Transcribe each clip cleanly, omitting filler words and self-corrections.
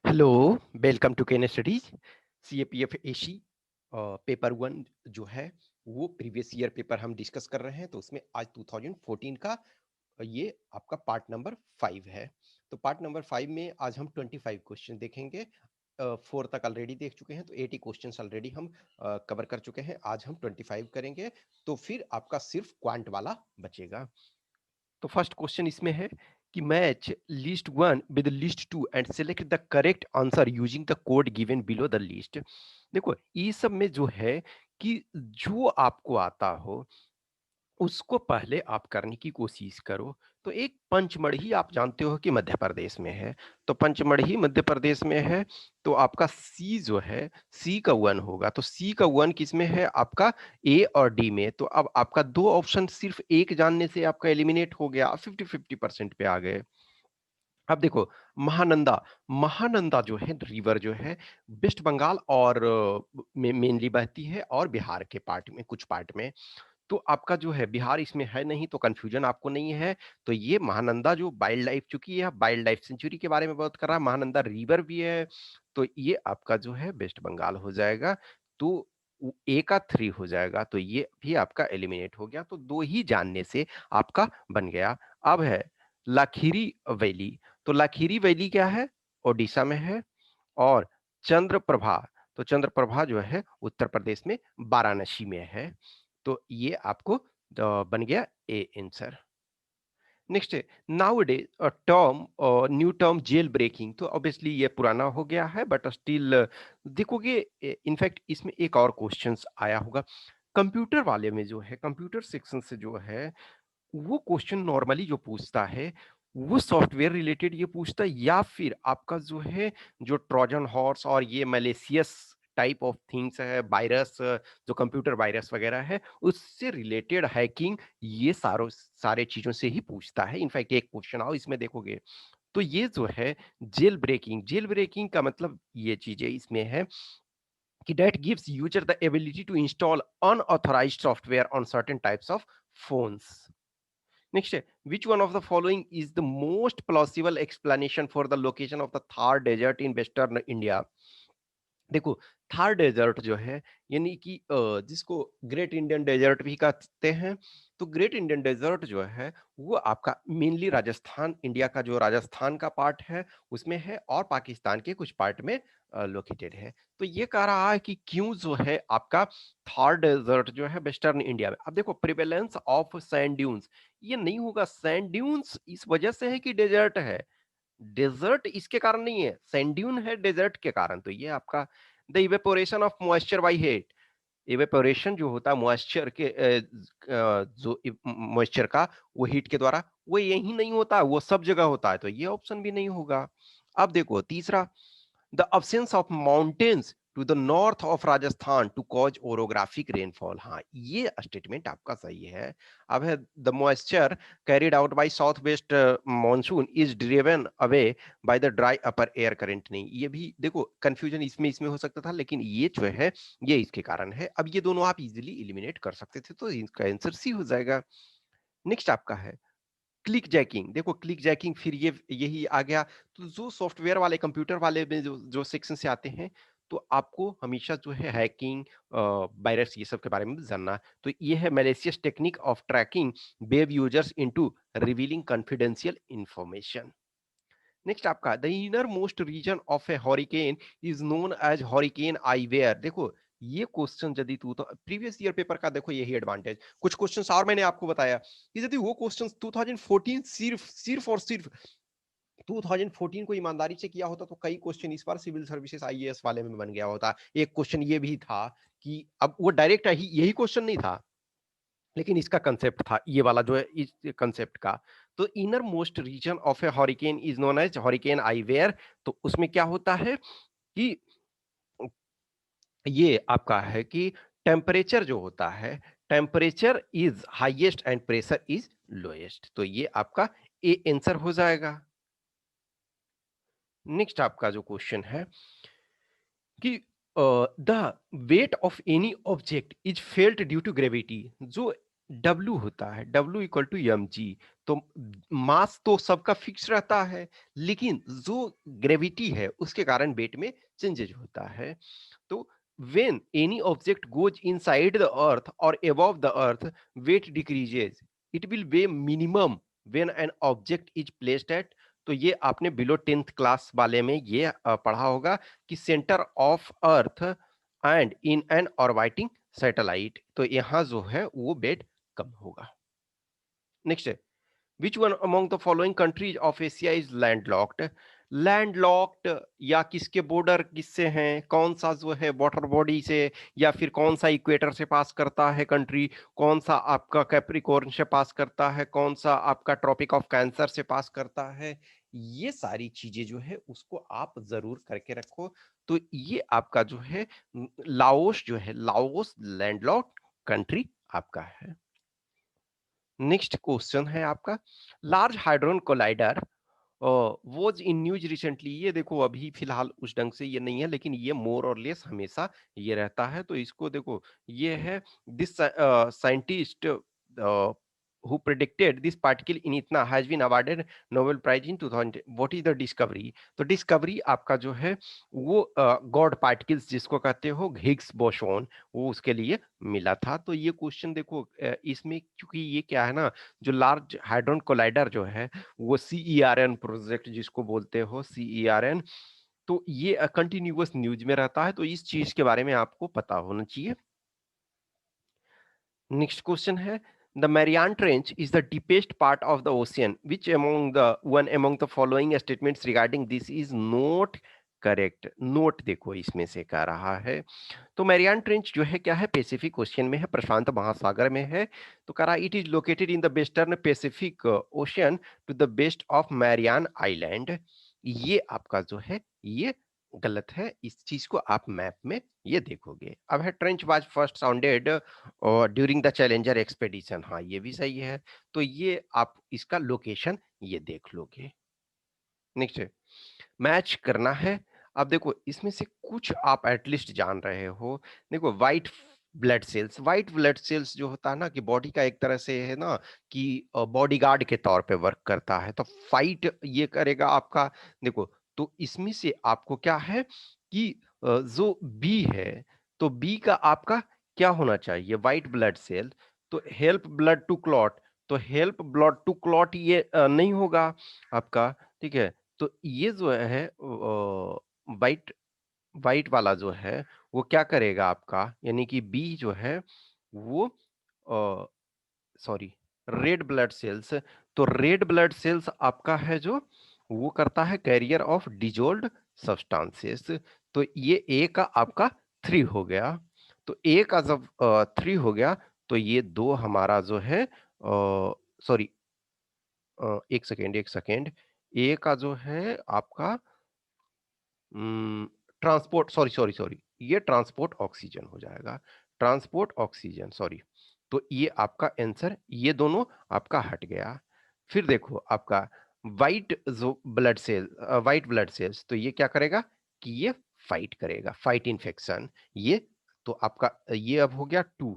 Hello, welcome to Ken Studies. CAPF AC paper one जो है वो प्रीवियस ईयर पेपर हम डिस्कस कर रहे हैं। तो उसमें आज 2014 का ये आपका पार्ट नंबर 5 है। तो पार्ट नंबर 5 में आज हम 25 क्वेश्चन देखेंगे। 4 तक ऑलरेडी देख चुके हैं, तो 80 क्वेश्चंस ऑलरेडी हम कवर कर चुके हैं। आज हम 25 करेंगे, तो फिर आपका सिर्फ क्वांट वाला बचेगा। तो फर्स्ट क्वेश्चन इसमें है कि match list one with list two and select the correct answer using the code given below the list. देखो ये सब में जो है कि जो आपको आता हो उसको पहले आप करने की कोशिश करो। तो एक पंचमढ़ी आप जानते हो कि मध्य प्रदेश में है, तो पंचमढ़ी मध्य प्रदेश में है। तो आपका सी जो है, सी का वन होगा। तो सी का वन किसमें है? आपका ए और डी में। तो अब आपका दो ऑप्शन सिर्फ एक जानने से आपका एलिमिनेट हो गया, 50-50% पे आ गए। अब देखो महानंदा, महानंदा जो है रिवर जो है वेस्ट बंगाल और में मेनली बहती है और बिहार के पार्ट में, कुछ पार्ट में। तो आपका जो है बिहार इसमें है नहीं, तो कंफ्यूजन आपको नहीं है। तो ये महानंदा जो वाइल्ड लाइफ, चूंकि यह वाइल्ड लाइफ सेंचुरी के बारे में बात कर रहा है, महानंदा रिवर भी है, तो ये आपका जो है वेस्ट बंगाल हो जाएगा। तो ए का 3 हो जाएगा, तो ये भी आपका एलिमिनेट हो गया। तो दो ही जानने से आपका बन गया। अब है लाखीरी वैली। तो लाखीरी वैली क्या है? ओडिशा में है। और चंद्रप्रभा, तो चंद्रप्रभा जो है उत्तर प्रदेश में वाराणसी में है। तो ये आपको बन गया ए आंसर। नेक्स्ट है now day term, new term jailbreaking. तो ऑब्वियसली ये पुराना हो गया है, बट स्टिल देखोगे इनफैक्ट इसमें एक और क्वेश्चंस आया होगा कंप्यूटर वाले में, जो है कंप्यूटर सेक्शन से जो है वो क्वेश्चन नॉर्मली जो पूछता है वो सॉफ्टवेयर रिलेटेड ये पूछता है, या फिर आपका जो है जो ट्रोजन हॉर्स और ये मलेशियस टाइप ऑफ थिंग्स है, वायरस, जो कंप्यूटर वायरस वगैरह है उससे रिलेटेड हैकिंग, ये सारे चीजों से ही पूछता है। इनफैक्ट एक क्वेश्चन आओ इसमें देखोगे तो ये जो है जेल ब्रेकिंग, जेल ब्रेकिंग का मतलब ये चीजें इसमें है कि that gives user the ability to install unauthorized software on certain types of phones. Next, which one of the following is the most plausible explanation for the location of the Thar Desert in Western India? देखो Thar desert जो है यानी कि जिसको great Indian desert भी कहते हैं, तो ग्रेट इंडियन डेजर्ट जो है वो आपका मेनली राजस्थान, इंडिया का जो राजस्थान का पार्ट है उसमें है और पाकिस्तान के कुछ पार्ट में लोकेटेड है। तो ये कह रहा है कि क्यों जो है आपका थार डेजर्ट जो है वेस्टर्न इंडिया में। अब देखो प्रिवेलेंस ऑफ सैंड ड्यून्स, ये नहीं होगा। सैंड ड्यून्स इस वजह से है कि डेजर्ट है, डेजर्ट इसके कारण नहीं है, सैंड ड्यून है डेजर्ट के कारण। तो ये आपका the evaporation of moisture by heat, evaporation जो होता है मॉइस्चर के जो मॉइस्चर का वो हीट के द्वारा, वो यही नहीं होता, वो सब जगह होता है। तो ये ऑप्शन भी नहीं होगा। अब देखो तीसरा, the absence of mountains to the north of Rajasthan to cause orographic rainfall। हाँ ये स्टेटमेंट आपका सही है। अब है the moisture carried out by south west monsoon is driven away by the dry upper air current. नहीं, ये भी देखो कंफ्यूजन इसमें इसमें हो सकता था, लेकिन ये जो है ये इसके कारण है। अब ये दोनों आप इजीली एलिमिनेट कर सकते थे, तो इसका आंसर सी हो जाएगा। नेक्स्ट आपका है क्लिक जैकिंग। देखो क्लिक जैकिंग फिर ये यही आ गया। तो जो सॉफ्टवेयर वाले कंप्यूटर वाले में जो जो सेक्शन से आते हैं, तो आपको हमेशा जो है हैकिंग, वायरस, ये सब के बारे में भी जानना है। तो ये है malicious technique of tracking web users into revealing confidential information. Next आपका the inner most region of a hurricane is known as hurricane eyewear. देखो ये क्वेश्चन यदि तू तो प्रीवियस ईयर पेपर का देखो यही एडवांटेज, कुछ क्वेश्चंस और मैंने आपको बताया कि यदि वो क्वेश्चंस 2014 सिर्फ सिर्फ और सिर्फ 2014 को ईमानदारी से किया होता, तो कई क्वेश्चन इस बार सिविल सर्विसेज आईएएस वाले में बन गया होता। एक क्वेश्चन ये भी था कि अब वो डायरेक्ट यही क्वेश्चन नहीं था, लेकिन इसका कंसेप्ट था ये वाला जो है इस कंसेप्ट का। तो inner most region of a hurricane is known as hurricane eyewear. तो उसमें क्या होता है कि ये आपका है कि टेम्परेचर जो होता है, temperature is highest and pressure is lowest. तो ये आपका ए आंसर हो जाएगा। नेक्स्ट आपका जो क्वेश्चन है कि the weight of any object is felt due to gravity. जो W होता है, W equal to M G. तो मास तो सबका फिक्स रहता है, लेकिन जो ग्रेविटी है उसके कारण वेट में चेंजेज होता है। तो when any object goes inside the earth or above the earth, weight decreases. It will weigh minimum when an object is placed at, तो ये आपने बिलो 10th क्लास वाले में ये पढ़ा होगा कि centre of earth and in an orbiting satellite, तो यहां जो है वो वेट कम होगा। नेक्स्ट है, Which one among the following countries of Asia is landlocked? Landlocked या किसके बॉर्डर किससे हैं, कौन सा जो है वाटर बॉडी से, या फिर कौन सा इक्वेटर से पास करता है कंट्री, कौन सा आपका कैप्रिकॉर्न से पास करता है, कौन सा आपका ट्रॉपिक ऑफ कैंसर से पास करता है, ये सारी चीजें जो है उसको आप जरूर करके रखो। तो ये आपका जो है लाओस जो है, लाओस लैंडलॉक्ड कंट्री आपका है। नेक्स्ट क्वेश्चन है आपका, large hydrogen collider was in news recently, ये देखो अभी फिलहाल उस ढंग से ये नहीं है, लेकिन ये मोर और लेस हमेशा ये रहता है। तो इसको देखो, ये है this scientist who predicted this particle in इतना has been awarded Nobel Prize in 2000, what is the discovery? तो डिस्कवरी आपका जो है वो गॉड पार्टिकल्स जिसको कहते हो, हिग्स बोसोन, वो उसके लिए मिला था। तो ये क्वेश्चन देखो इसमें क्योंकि ये क्या है ना, जो लार्ज हाइड्रोजन कोलाइडर जो है वो CERN प्रोजेक्ट जिसको बोलते हो, CERN, तो ये कंटिन्यूअस न्यूज में रहता है, तो इस चीज के बारे में आपको पता होना चाहिए। नेक्स्ट क्वेश्चन है, the Marianne trench is the deepest part of the ocean, which among the one among the following statements regarding this is not correct. Note देखो इसमें से कह रहा है, तो मैरियान ट्रेंच जो है क्या है, पैसिफिक ओशियन में है, प्रशांत महासागर में है। तो कह रहा it is located in the western Pacific Ocean to the west of Mariana Island. ये आपका जो है ये गलत है, इस चीज को आप मैप में ये देखोगे। अब है, trench was first sounded during the challenger expedition, हाँ ये भी सही है। तो ये आप इसका लोकेशन ये देख लोगे। नेक्स्ट है, मैच करना है। अब देखो इसमें से कुछ आप एटलीस्ट जान रहे हो। देखो white blood cells, white blood cells जो होता है ना कि बॉडी का एक तरह से है ना कि बॉडीगार्ड के तौर पे वर्क करता है, तो फाइट ये करेगा आपका। देखो तो इसमें से आपको क्या है कि जो बी है, तो बी का आपका क्या होना चाहिए, व्हाइट ब्लड सेल, तो हेल्प ब्लड टू क्लॉट, तो हेल्प ब्लड टू क्लॉट ये नहीं होगा आपका, ठीक है। तो ये जो है वाइट वाइट वाला जो है वो क्या करेगा आपका, यानी कि बी जो है वो सॉरी रेड ब्लड सेल्स, तो रेड ब्लड सेल्स आपका है जो वो करता है कैरियर ऑफ डिजोल्व्ड सब्सटेंसेस। तो ये ए का आपका 3 हो गया, तो ए का जब 3 हो गया, तो ये दो हमारा जो है सॉरी एक सेकेंड एक सेकेंड, ए का जो है आपका ट्रांसपोर्ट सॉरी सॉरी सॉरी ये ट्रांसपोर्ट ऑक्सीजन हो जाएगा, ट्रांसपोर्ट ऑक्सीजन सॉरी। तो ये आपका आंसर, ये दोनों आपका हट गया। फिर देखो आपका वाइट जो blood cell, white blood cells, तो ये क्या करेगा कि ये फाइट करेगा, फाइट इन्फेक्शन, ये तो आपका ये अब हो गया 2,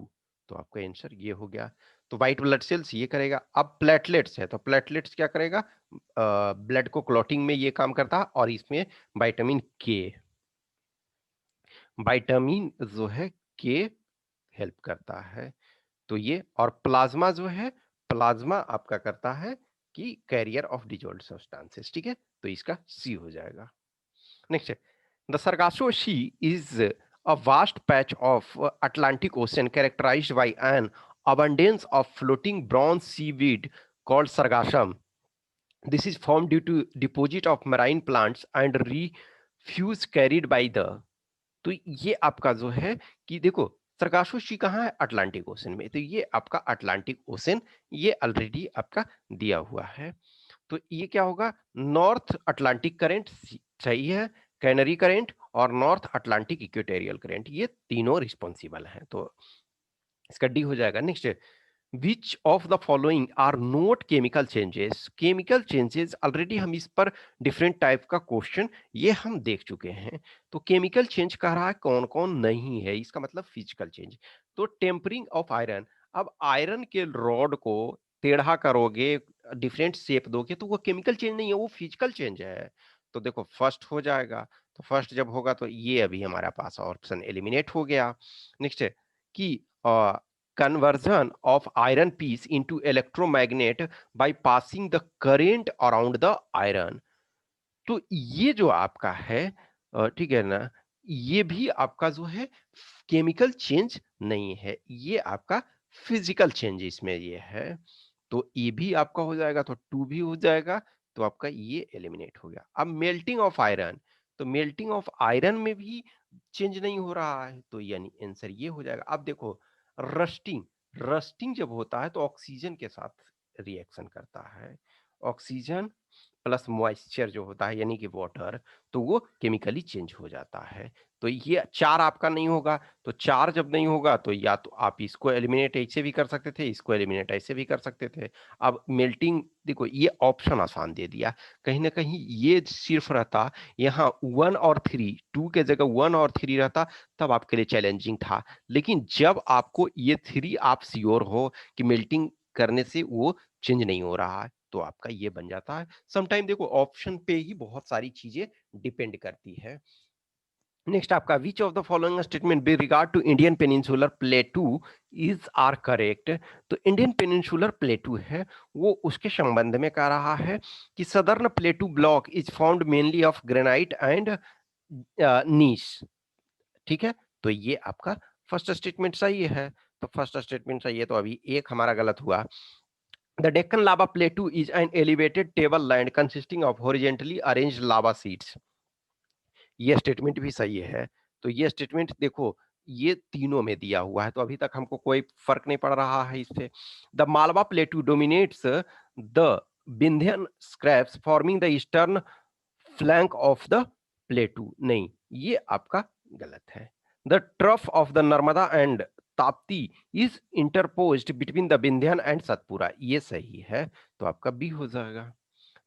तो आपका आंसर ये हो गया। तो व्हाइट ब्लड सेल्स ये करेगा। अब प्लेटलेट्स है, तो प्लेटलेट्स क्या करेगा, ब्लड को क्लॉटिंग में ये काम करता है, और इसमें विटामिन के, विटामिन जो है के हेल्प करता है। तो ये और प्लाज्मा जो है, प्लाज्मा आपका करता है कि कैरियर ऑफ डिजॉल्व्ड सब्सटेंसेस, ठीक है। तो इसका सी हो जाएगा। नेक्स्ट है, the Sargasso Sea is a vast patch of Atlantic Ocean characterised by an abundance of floating bronze seaweed called sargassum. This is formed due to deposit of marine plants and refuse carried by the, तो ये आपका जो है कि देखो Sargasso Sea कहाँ है, Atlantic ocean में, तो ये आपका अटलांटिक ओशन ये ऑलरेडी आपका दिया हुआ है। तो ये क्या होगा, नॉर्थ अटलांटिक करंट सही है, कैनरी करंट और नॉर्थ अटलांटिक इक्वेटोरियल करंट, ये तीनों रिस्पॉन्सिबल हैं, तो इसका डी हो जाएगा। नेक्स्ट है, which of the following are not chemical changes, chemical changes already हम इस पर डिफरेंट टाइप का क्वेश्चन ये हम देख चुके हैं। तो केमिकल चेंज कह रहा है कौन कौन नहीं है, इसका मतलब फिजिकल चेंज। तो टेम्परिंग ऑफ आयरन, अब आयरन के रॉड को टेढ़ा करोगे, डिफरेंट शेप दोगे, तो वो केमिकल चेंज नहीं है, वो फिजिकल चेंज है। तो देखो फर्स्ट हो जाएगा, तो फर्स्ट जब होगा तो ये अभी हमारा पास ऑप्शन एलिमिनेट हो गया। नेक्स्ट है कि conversion of iron piece into electromagnet by passing the current around the iron. तो ये जो आपका है ठीक है ना, ये भी आपका जो है केमिकल चेंज नहीं है, ये आपका फिजिकल चेंज इसमें ये है। तो ये भी आपका हो जाएगा, तो टू भी हो जाएगा, तो आपका ये एलिमिनेट हो गया। अब मेल्टिंग ऑफ आयरन, तो मेल्टिंग ऑफ आयरन में भी चेंज नहीं हो रहा है, तो यानी आंसर ये हो जाएगा। अब देखो रस्टिंग, रस्टिंग जब होता है तो ऑक्सीजन के साथ रिएक्शन करता है, ऑक्सीजन प्लस मॉइस्चर जो होता है यानी कि वाटर, तो वो केमिकली चेंज हो जाता है। तो ये चार आपका नहीं होगा, तो चार जब नहीं होगा तो या तो आप इसको एलिमिनेट ऐसे भी कर सकते थे, इसको एलिमिनेट ऐसे भी कर सकते थे। अब मेल्टिंग देखो ये ऑप्शन आसान दे दिया, कहीं ना कहीं ये सिर्फ रहता यहाँ 1 और 3, 2 के जगह 1 और 3 रहता तब आपके लिए चैलेंजिंग था। लेकिन जब आपको ये 3 आप श्योर हो कि मेल्टिंग करने से वो चेंज नहीं हो रहा है, तो आपका ये बन जाता है। समटाइम देखो ऑप्शन पे ही बहुत सारी चीजें डिपेंड करती है। नेक्स्ट आपका which of the following statement with regard to Indian peninsular plateau is are correct. तो इंडियन पेनिनसुलर प्लेटू है वो उसके संबंध में कह रहा है कि southern plateau block is found mainly of granite and gneiss. ठीक है, तो ये आपका फर्स्ट स्टेटमेंट सही है। तो फर्स्ट स्टेटमेंट सही है, तो अभी एक हमारा गलत हुआ। The Deccan Lava Plateau is an elevated tableland consisting of horizontally arranged lava sheets. ये स्टेटमेंट भी सही है। तो ये स्टेटमेंट देखो ये तीनों में दिया हुआ है, तो अभी तक हमको कोई फर्क नहीं पड़ रहा है इससे। The Malwa प्लेटू dominates the Vindhyan scraps forming the eastern flank of the प्लेटू, नहीं ये आपका गलत है। The trough of the Narmada and Tapti is interposed between the Vindhyan and Satpura, ये सही है, तो आपका बी हो जाएगा।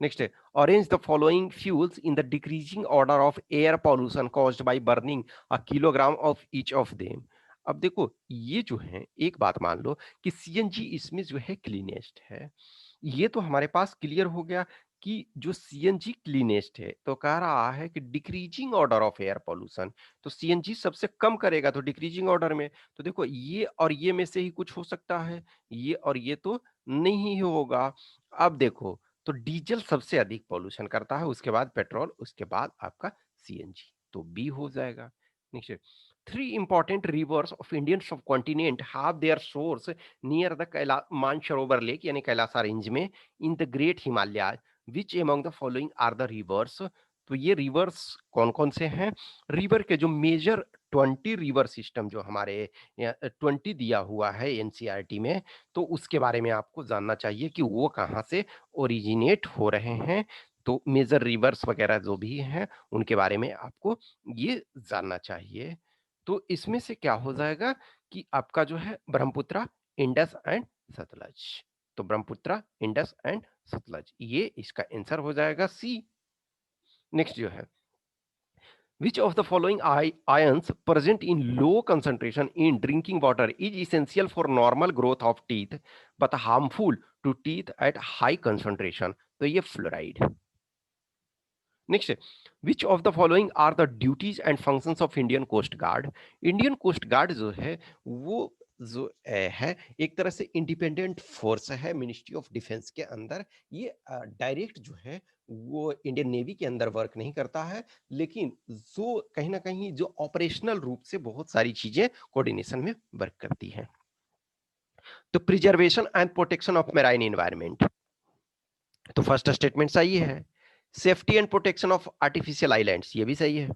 नेक्स्ट है arrange the following fuels in the decreasing order of air pollution caused by burning a kilogram of each of them. अब देखो ये जो है एक बात मान लो कि सीएनजी इसमें जो है क्लीनेस्ट है, ये तो हमारे पास क्लियर हो गया कि जो सीएनजी क्लीनेस्ट है, तो कह रहा है कि decreasing order of air pollution, तो सीएनजी सबसे कम करेगा तो डिक्रीजिंग ऑर्डर में। तो देखो ये और ये में से ही कुछ हो सकता है, ये और ये तो नहीं होगा। अब देखो तो डीजल सबसे अधिक पॉल्यूशन करता है, उसके बाद पेट्रोल, उसके बाद आपका सीएनजी, तो बी हो जाएगा। Next, 3 important rivers of Indian subcontinent have their source near the Mansarovar lake यानी कैलासा रेंज में in the Great Himalaya, which among the following are the rivers. तो ये रिवर्स कौन कौन से हैं, रिवर के जो मेजर 20 रिवर सिस्टम जो हमारे 20 दिया हुआ है एनसीईआरटी में, तो उसके बारे में आपको जानना चाहिए कि वो कहाँ से ओरिजिनेट हो रहे हैं। तो मेजर रिवर्स वगैरह जो भी हैं उनके बारे में आपको ये जानना चाहिए। तो इसमें से क्या हो जाएगा कि आपका जो है ब्रह्मपुत्र, इंडस एंड सतलज। तो ब्रह्मपुत्र, इंडस एंड सतलज, ये इसका आंसर हो जाएगा सी। नेक्स्ट जो है which of the following ions present in low concentration in drinking water is essential for normal growth of teeth but harmful to teeth at high concentration। तो ये fluoride. Next, which of the following are the duties and functions of Indian Coast Guard. Indian Coast Guard जो है वो जो है एक तरह से इंडिपेंडेंट फोर्स है मिनिस्ट्री ऑफ डिफेंस के अंदर। ये डायरेक्ट जो है वो इंडियन नेवी के अंदर वर्क नहीं करता है, लेकिन जो कहीं ना कहीं जो ऑपरेशनल रूप से बहुत सारी चीजें कोऑर्डिनेशन में वर्क करती हैं। तो preservation and protection of marine environment, तो फर्स्ट स्टेटमेंट सही है। Safety and protection of artificial islands, ये भी सही है।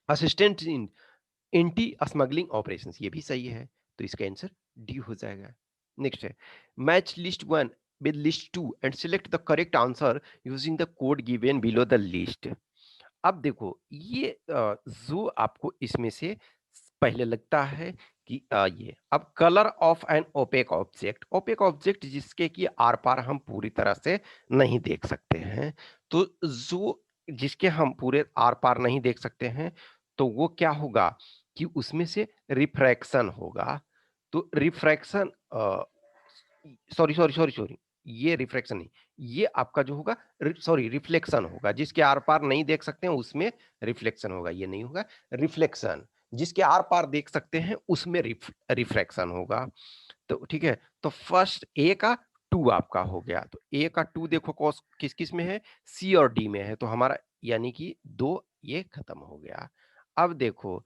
Assistant in anti smuggling operations, ये भी सही है, तो इसका आंसर डी हो जाएगा। नेक्स्ट है match list 1 with list 2 and select the correct answer using the code given below the list। अब देखो ये जो आपको इसमें से पहले लगता है कि ये अब colour of an opaque object, opaque object जिसके कि आर पार हम पूरी तरह से नहीं देख सकते हैं, तो जो जिसके हम पूरे आर पार नहीं देख सकते हैं, तो वो क्या होगा कि उसमें से रिफ्रैक्शन होगा। तो refraction sorry sorry sorry sorry, ये रिफ्रैक्शन नहीं, ये आपका जो होगा सॉरी रिफ्लेक्शन होगा, जिसके आर पार नहीं देख सकते हैं उसमें रिफ्लेक्शन होगा, ये नहीं होगा रिफ्लेक्शन, जिसके आर पार देख सकते हैं उसमें रिफ्रैक्शन होगा। तो ठीक है, तो फर्स्ट ए का 2 आपका हो गया, तो ए का 2 देखो कॉस किस किस में है, सी और डी में है, तो हमारा यानी कि 2 ये खत्म हो गया। अब देखो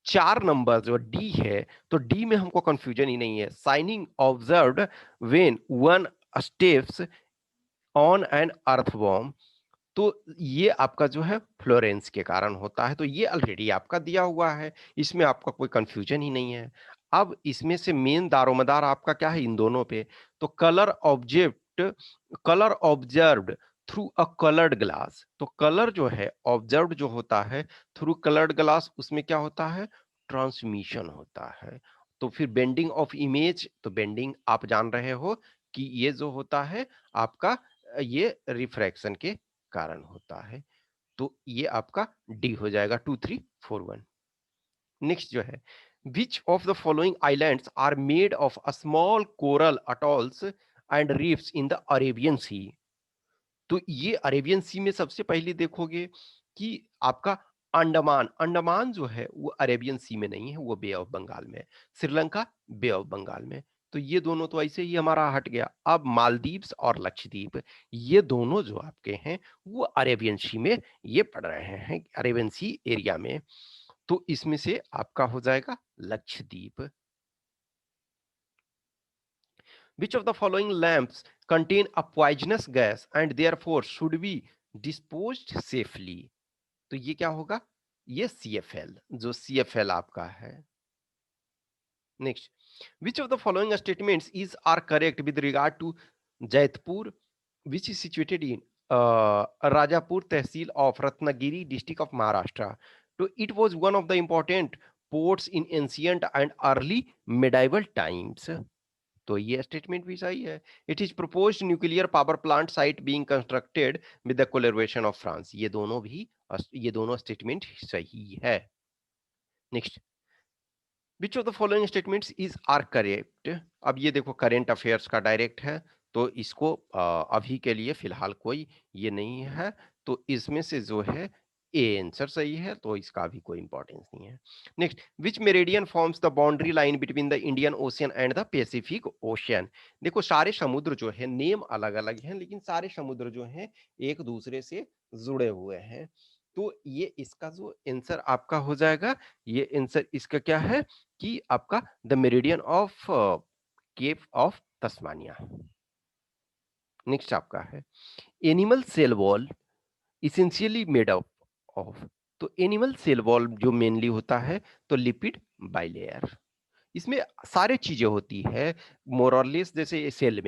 4 नंबर जो डी है, तो डी में हमको कंफ्यूजन ही नहीं है, signing observed when one steps on an earthworm, तो ये आपका जो है फ्लोरेंस के कारण होता है, तो ये ऑलरेडी आपका दिया हुआ है, इसमें आपका कोई कंफ्यूजन ही नहीं है। अब इसमें से मेन दारोमदार आपका क्या है इन दोनों पे, तो colour observed through a coloured glass, तो कलर जो है ऑब्जर्व्ड जो होता है थ्रू कलर्ड ग्लास, उसमें क्या होता है ट्रांसमिशन होता है। तो फिर बेंडिंग ऑफ इमेज, तो बेंडिंग आप जान रहे हो कि ये जो होता है आपका ये रिफ्रैक्शन के कारण होता है, तो ये आपका डी हो जाएगा 2341। नेक्स्ट जो है, which of the following islands are made of a small coral atolls and reefs in the Arabian Sea, तो ये अरेबियन सी में सबसे पहले देखोगे कि आपका अंडमान, अंडमान जो है वो अरेबियन सी में नहीं है, वो बे ऑफ बंगाल में है, श्रीलंका बे ऑफ बंगाल में, तो ये दोनों तो ऐसे ही हमारा हट गया। अब मालदीव्स और लक्षद्वीप, ये दोनों जो आपके हैं वो अरेबियन सी में ये पड़ रहे हैं, अरेबियन सी एरिया में, तो इसमें से आपका हो जाएगा Lakshadweep. Which of the following lamps contain a poisonous gas and therefore should be disposed safely? तो ये क्या होगा, ये CFL, जो CFL आपका है। Next, which of the following statements is are correct with regard to Jaitpur, which is situated in Rajapur Tehsil of Ratnagiri district of Maharashtra? So it was one of the important ports in ancient and early medieval times. तो ये statement भी सही है। It is proposed nuclear power plant site being constructed with the collaboration of France, ये दोनों statement सही है। Next, which of the following statements is are correct, अब ये देखो करेंट अफेयर्स का डायरेक्ट है, तो इसको अभी के लिए फिलहाल कोई ये नहीं है, तो इसमें से जो है ए आंसर सही है, तो इसका भी कोई इंपॉर्टेंस नहीं है। Next, which meridian forms the boundary line between the Indian ocean and the Pacific ocean, देखो सारे समुद्र जो है नेम अलग अलग हैं, लेकिन सारे समुद्र जो हैं एक दूसरे से जुड़े हुए हैं, तो ये इसका जो आंसर आपका हो जाएगा, ये आंसर इसका क्या है कि आपका the meridian of Cape of Tasmania. Next आपका है, animal cell wall essentially made up of, तो एनिमल सेल वॉल जो मेनली होता है तो लिपिड बाइलेयर, इसमें सारे चीजें होती है मोरलेस, जैसे सेल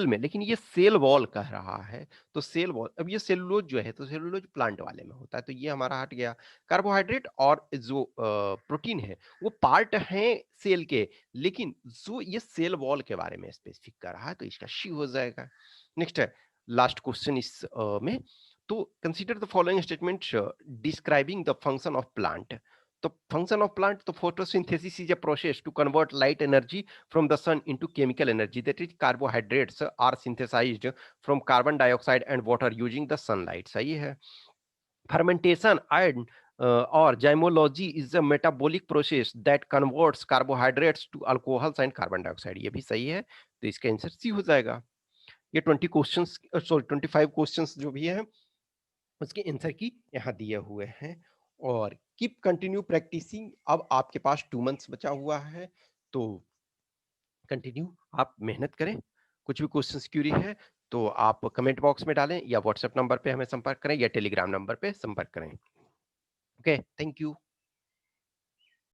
में, लेकिन ये सेल वॉल कह रहा है, तो सेल वॉल, अब ये सेलुलोज जो है तो सेलुलोज प्लांट वाले में होता है, तो ये हमारा हट गया। कार्बोहाइड्रेट और जो प्रोटीन है वो पार्ट है सेल के, लेकिन जो ये सेल वॉल के बारे में स्पेसिफिक कर रहा है, तो इसका शी हो जाएगा। नेक्स्ट है लास्ट क्वेश्चन इस में, तो consider the following statement describing the function of plant, the function of plant, the photosynthesis is a process to convert light energy from the sun into chemical energy, that is carbohydrates are synthesized from carbon dioxide and water using the sunlight, सही है। fermentation and or gymology is a metabolic process that converts carbohydrates to alcohols and carbon dioxide, ये भी सही है, तो इसका answer C हो जाएगा। ये 20 क्वेश्चंस सॉरी 25 क्वेश्चंस जो भी है उसके आंसर की यहाँ दिए हुए हैं, और कीप कंटिन्यू प्रैक्टिसिंग, अब आपके पास 2 मंथ्स बचा हुआ है, तो कंटिन्यू आप मेहनत करें। कुछ भी क्वेश्चंस क्यूरी है तो आप कमेंट बॉक्स में डालें या व्हाट्सएप नंबर पे हमें संपर्क करें या टेलीग्राम नंबर पे संपर्क करें। Okay, thank you.